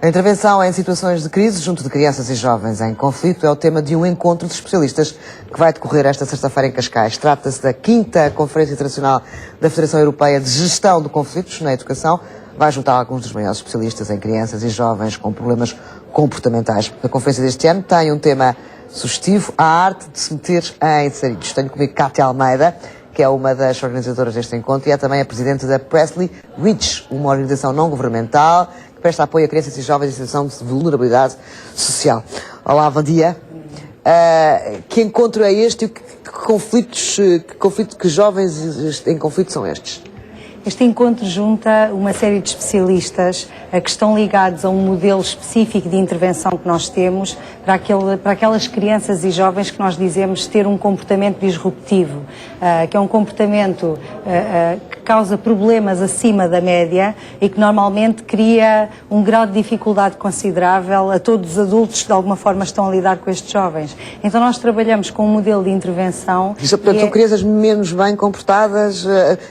A intervenção em situações de crise junto de crianças e jovens em conflito é o tema de um encontro de especialistas que vai decorrer esta sexta-feira em Cascais. Trata-se da 5ª Conferência Internacional da Federação Europeia de Gestão de Conflitos na Educação. Vai juntar alguns dos maiores especialistas em crianças e jovens com problemas comportamentais. A conferência deste ano tem um tema sugestivo, a arte de se meter em sarilhos. Tenho comigo Cátia Almeida, que é uma das organizadoras deste encontro e é também a presidente da Presley Reach, uma organização não governamental que presta apoio a crianças e jovens em situação de vulnerabilidade social. Olá, bom dia. Que encontro é este e que jovens em conflito são estes? Este encontro junta uma série de especialistas que estão ligados a um modelo específico de intervenção que nós temos para aquelas crianças e jovens que nós dizemos ter um comportamento disruptivo, que é um comportamento que causa problemas acima da média e que normalmente cria um grau de dificuldade considerável a todos os adultos que de alguma forma estão a lidar com estes jovens. Então nós trabalhamos com um modelo de intervenção... Isso, portanto, são crianças menos bem comportadas,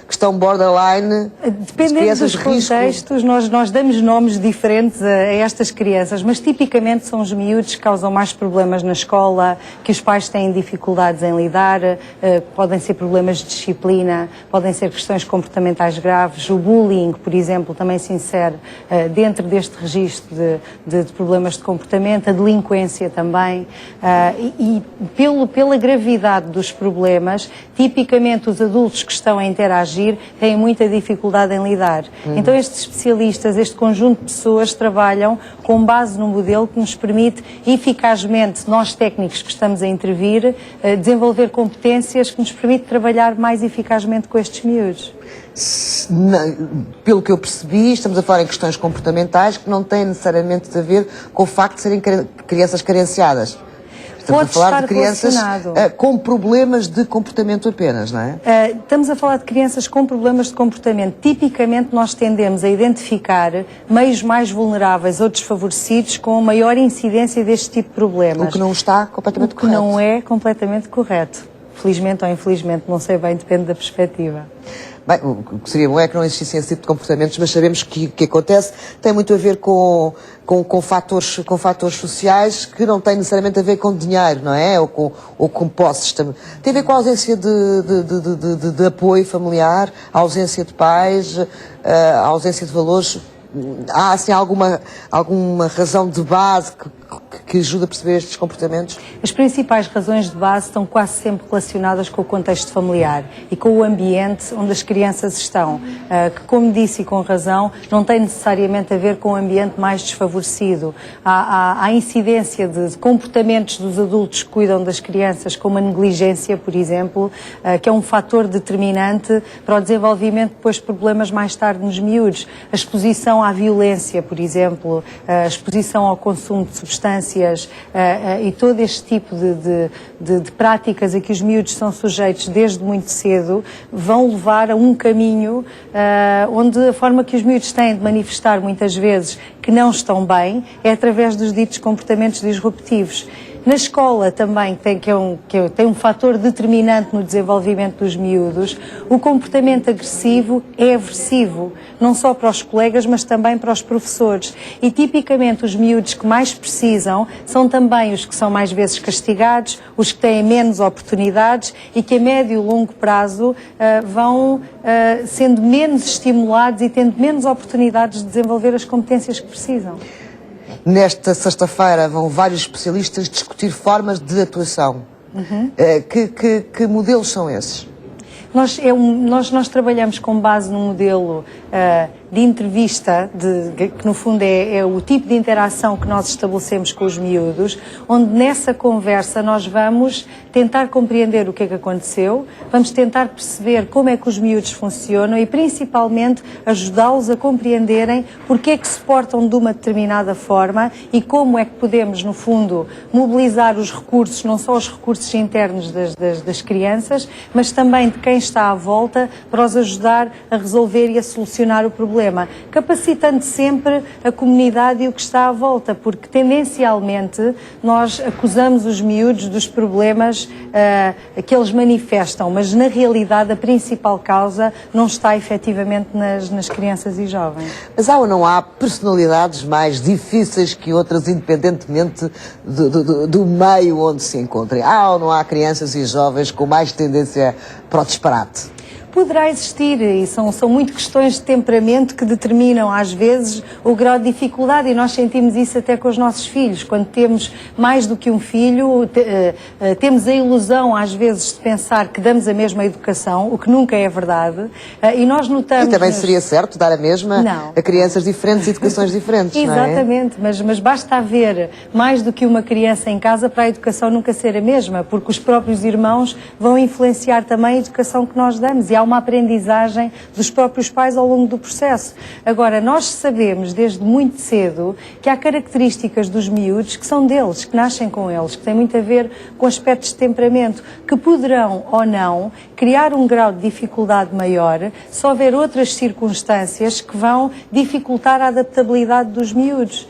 que estão borderline. Dependendo dos contextos, nós damos nomes diferentes a estas crianças, mas tipicamente são os miúdos que causam mais problemas na escola, que os pais têm dificuldades em lidar, podem ser problemas de disciplina, podem ser questões comportamentais graves, o bullying, por exemplo, também se insere dentro deste registro de problemas de comportamento, a delinquência também, e pela gravidade dos problemas, tipicamente os adultos que estão a interagir têm muita dificuldade em lidar. Então estes especialistas, este conjunto de pessoas trabalham com base num modelo que nos permite eficazmente, nós técnicos que estamos a intervir, desenvolver competências que nos permite trabalhar mais eficazmente com estes miúdos. Pelo que eu percebi, estamos a falar em questões comportamentais que não têm necessariamente a ver com o facto de serem crianças carenciadas. Estamos a falar de crianças com problemas de comportamento apenas, não é? Estamos a falar de crianças com problemas de comportamento. Tipicamente nós tendemos a identificar meios mais vulneráveis ou desfavorecidos com maior incidência deste tipo de problemas. O que não está completamente correto. O que não é completamente correto. Felizmente ou infelizmente, não sei bem, depende da perspectiva. Bem, o que seria bom é que não existissem esse tipo de comportamentos, mas sabemos que o que acontece tem muito a ver com fatores sociais que não têm necessariamente a ver com dinheiro, não é? Ou com posses. Tem a ver com a ausência de apoio familiar, a ausência de pais, a ausência de valores. Há assim alguma razão de base que ajuda a perceber estes comportamentos? As principais razões de base estão quase sempre relacionadas com o contexto familiar e com o ambiente onde as crianças estão, que, como disse e com razão, não tem necessariamente a ver com o ambiente mais desfavorecido. Há incidência de comportamentos dos adultos que cuidam das crianças, como a negligência, por exemplo, que é um fator determinante para o desenvolvimento depois de problemas mais tarde nos miúdos. A exposição à violência, por exemplo, a exposição ao consumo de substâncias e todo este tipo de práticas a que os miúdos são sujeitos desde muito cedo vão levar a um caminho onde a forma que os miúdos têm de manifestar muitas vezes que não estão bem é através dos ditos comportamentos disruptivos. Na escola também, tem um fator determinante no desenvolvimento dos miúdos, o comportamento agressivo é aversivo, não só para os colegas, mas também para os professores. E tipicamente os miúdos que mais precisam são também os que são mais vezes castigados, os que têm menos oportunidades e que a médio e longo prazo vão sendo menos estimulados e tendo menos oportunidades de desenvolver as competências que precisam. Nesta sexta-feira vão vários especialistas discutir formas de atuação. Que modelos são esses? Nós trabalhamos com base num modelo de entrevista, que no fundo é o tipo de interação que nós estabelecemos com os miúdos, onde nessa conversa nós vamos tentar compreender o que é que aconteceu, vamos tentar perceber como é que os miúdos funcionam e principalmente ajudá-los a compreenderem porque é que se portam de uma determinada forma e como é que podemos, no fundo, mobilizar os recursos, não só os recursos internos das crianças, mas também de quem está à volta para os ajudar a resolver e a solucionar o problema. problema, capacitando sempre a comunidade e o que está à volta, porque tendencialmente nós acusamos os miúdos dos problemas que eles manifestam, mas na realidade a principal causa não está efetivamente nas crianças e jovens. Mas há ou não há personalidades mais difíceis que outras, independentemente do meio onde se encontrem? Há ou não há crianças e jovens com mais tendência para o disparate? Poderá existir, e são muito questões de temperamento que determinam às vezes o grau de dificuldade, e nós sentimos isso até com os nossos filhos. Quando temos mais do que um filho, temos a ilusão às vezes de pensar que damos a mesma educação, o que nunca é verdade, e nós notamos... E também seria certo dar a mesma a crianças diferentes e educações diferentes, Exatamente, não é? mas basta haver mais do que uma criança em casa para a educação nunca ser a mesma, porque os próprios irmãos vão influenciar também a educação que nós damos, e há uma aprendizagem dos próprios pais ao longo do processo. Agora, nós sabemos desde muito cedo que há características dos miúdos que são deles, que nascem com eles, que têm muito a ver com aspectos de temperamento, que poderão ou não criar um grau de dificuldade maior se houver outras circunstâncias que vão dificultar a adaptabilidade dos miúdos.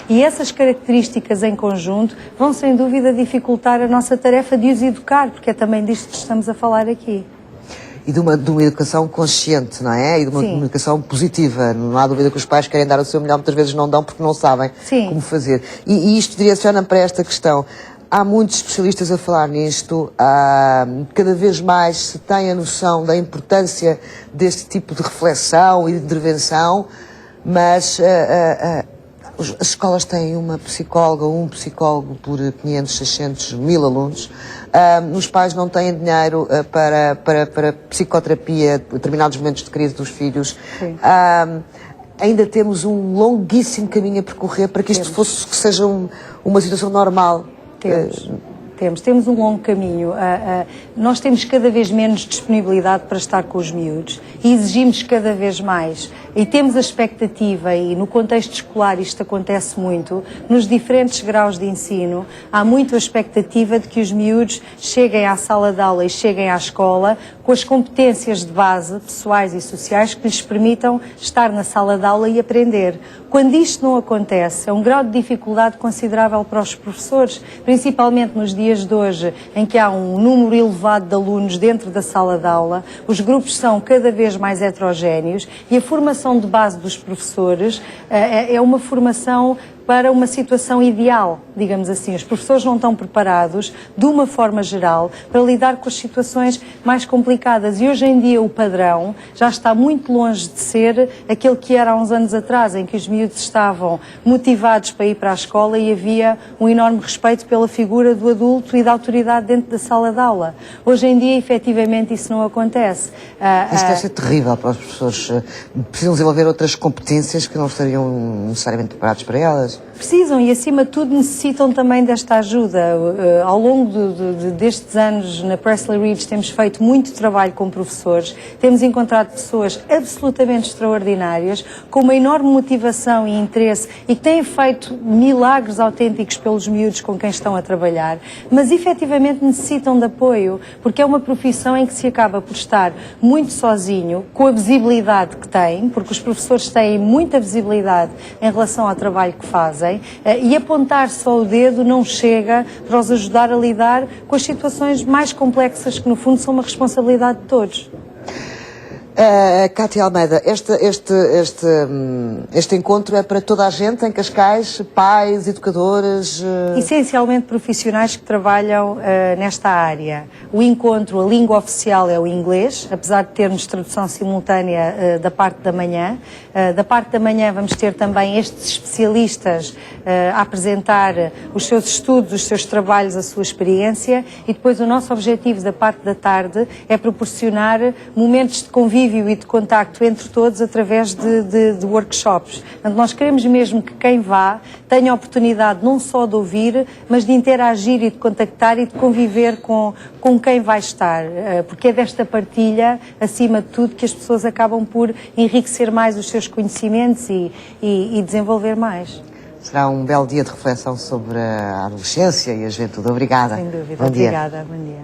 E essas características em conjunto vão sem dúvida dificultar a nossa tarefa de os educar, porque é também disto que estamos a falar aqui. E de uma educação consciente, não é? E de uma educação positiva. Não há dúvida que os pais querem dar o seu melhor, muitas vezes não dão porque não sabem como fazer. E isto direciona para esta questão. Há muitos especialistas a falar nisto, cada vez mais se tem a noção da importância deste tipo de reflexão e de intervenção, mas as escolas têm uma psicóloga ou um psicólogo por 500, 600, 1000 alunos. Os pais não têm dinheiro para psicoterapia, determinados momentos de crise dos filhos. Ainda temos um longuíssimo caminho a percorrer para que isto seja uma situação normal. Temos um longo caminho. Nós temos cada vez menos disponibilidade para estar com os miúdos e exigimos cada vez mais. E temos a expectativa, e no contexto escolar isto acontece muito, nos diferentes graus de ensino, há muito a expectativa de que os miúdos cheguem à sala de aula e cheguem à escola com as competências de base, pessoais e sociais, que lhes permitam estar na sala de aula e aprender. Quando isto não acontece, é um grau de dificuldade considerável para os professores, principalmente nos dias de hoje, em que há um número elevado de alunos dentro da sala de aula, os grupos são cada vez mais heterogéneos e a formação de base dos professores é uma formação para uma situação ideal, digamos assim. Os professores não estão preparados, de uma forma geral, para lidar com as situações mais complicadas. E hoje em dia o padrão já está muito longe de ser aquele que era há uns anos atrás, em que os miúdos estavam motivados para ir para a escola e havia um enorme respeito pela figura do adulto e da autoridade dentro da sala de aula. Hoje em dia, efetivamente, isso não acontece. Isso deve ser terrível para os professores. Precisam desenvolver outras competências que não estariam necessariamente preparados para elas. Precisam e, acima de tudo, necessitam também desta ajuda. Ao longo destes anos, na Presley Reach, temos feito muito trabalho com professores, temos encontrado pessoas absolutamente extraordinárias, com uma enorme motivação e interesse e que têm feito milagres autênticos pelos miúdos com quem estão a trabalhar, mas efetivamente necessitam de apoio, porque é uma profissão em que se acaba por estar muito sozinho, com a visibilidade que tem, porque os professores têm muita visibilidade em relação ao trabalho que fazem, e apontar só o dedo não chega para os ajudar a lidar com as situações mais complexas que no fundo são uma responsabilidade de todos. Cátia Almeida, este encontro é para toda a gente em Cascais, pais, educadores? Essencialmente profissionais que trabalham nesta área. O encontro, a língua oficial é o inglês, apesar de termos tradução simultânea da parte da manhã. Da parte da manhã vamos ter também estes especialistas a apresentar os seus estudos, os seus trabalhos, a sua experiência, e depois o nosso objetivo da parte da tarde é proporcionar momentos de convívio e de contacto entre todos através de workshops. Portanto, nós queremos mesmo que quem vá tenha a oportunidade não só de ouvir, mas de interagir e de contactar e de conviver com quem vai estar, porque é desta partilha, acima de tudo, que as pessoas acabam por enriquecer mais os seus conhecimentos e desenvolver mais. Será um belo dia de reflexão sobre a adolescência e a juventude. Obrigada. Sem dúvida. Bom dia. Obrigada. Bom dia.